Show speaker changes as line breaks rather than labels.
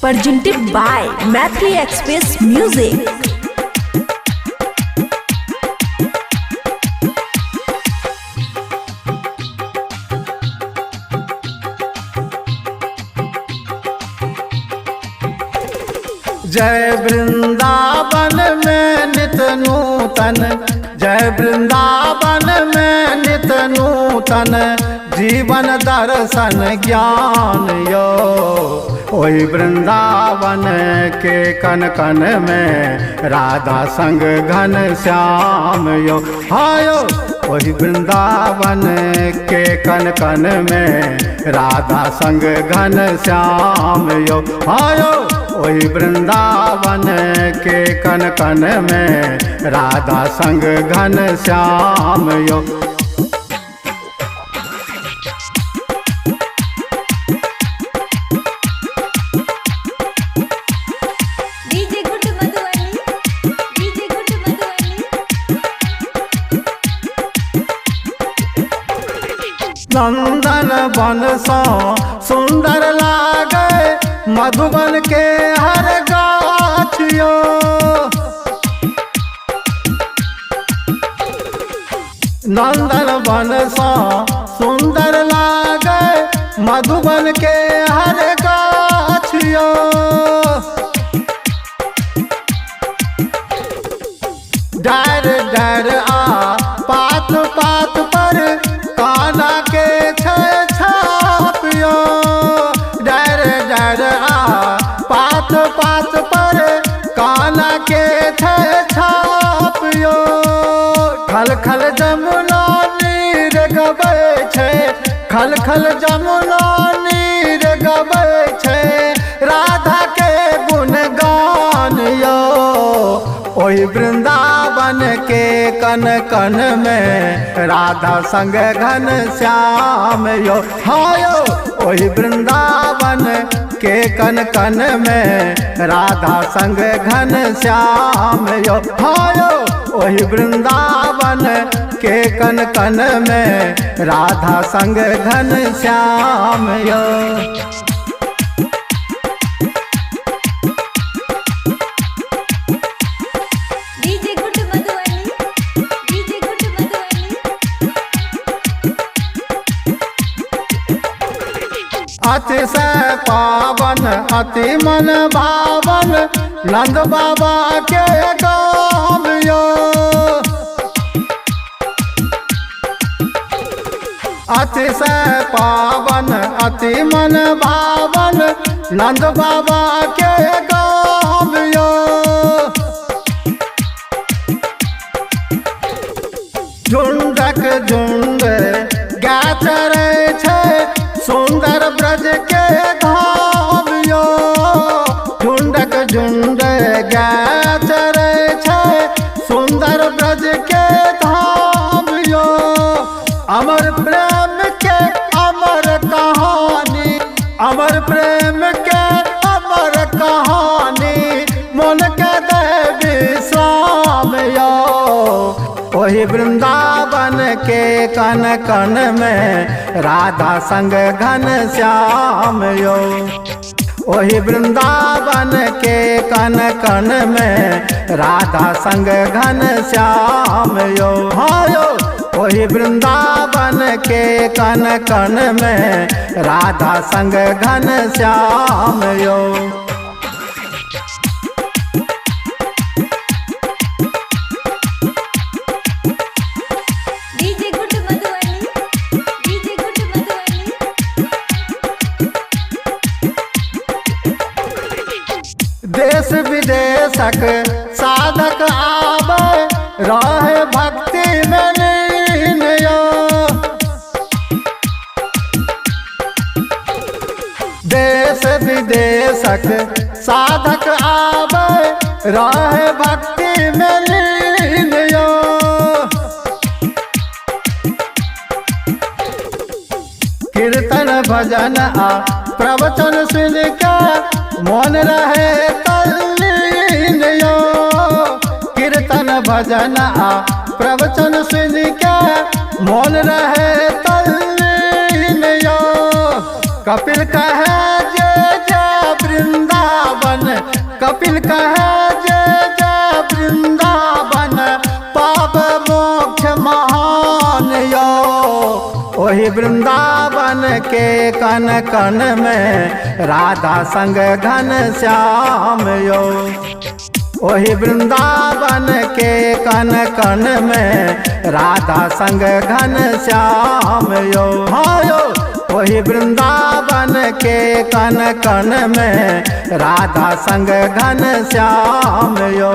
presented by Mathli Express Music.
जय वृंदावन में नित नूतन, जय वृंदावन में नित नूतन, जीवन दर्शन ज्ञान यो। ओही वृंदावन के कन कन में राधा संग घन श्याम यो। हायो ओही वृंदावन के कन कन में राधा संग घन श्याम यो। हायो ओही वृंदावन के कन कन में राधा संग घन श्याम यो। नंदन बन सो सुंदर लागे मधुबन के हर गाछियो। नंदन बन सो सुंदर लागे मधुबन के हर गाछियो। डार डार आ पात पात पर काना के छापियो। डर डर आ पात पात पर काना के छापियो। खल खल जमुना नीर गबै छै, खल खल जमुना नीर गबै छै, राधा के गुणगान यो। ओही वृंदावन के कन कन में राधा संग घन श्याम यो। हायो ओही वृंदावन के कन कन में राधा संग घन श्याम यो। हायो ओही वृंदावन के कन कन में राधा संग घन श्याम यो। अतिशय पावन अति मन भावन नंद बाबा के गाँव यो। अतिशय पावन अति मन भावन नंद बाबा के गाँव यो। झुंडक झुंड गा चरै छै सुंदर ब्रज के धाम यो। झुंडक झुंड गा चरै छै सुंदर ब्रज के धाम यो। अमर प्रेम के अमर कहानी, अमर प्रेम के अमर कहानी, मन के दे विश्राम यो। ओही वृंदावन के कन कन में राधा संग घन श्याम यो। ओही वृंदावन के कन कन में राधा संग घन श्याम यो। हायो ओही वृंदावन के कन कन में राधा संग घन श्याम यो। देश विदेशक साधक आवे रहे भक्ति में लीन यो। देश विदेशक साधक आवे रहे भक्ति में लीन यो। कीर्तन भजन आ प्रवचन सुन के मन रहे तल्लीन यो। कीर्तन भजन आ प्रवचन सुन के मन रहे तल्लीन यो। कपिल कहे जय जय वृंदावन। मान यो। ओही वृंदावन के कन कन में राधा संग घन श्याम यो। ओही वृंदावन के कन कन में राधा संग घन श्याम यो। हाँ यो, वही वृंदावन के कन कन में राधा संग घन श्याम यो।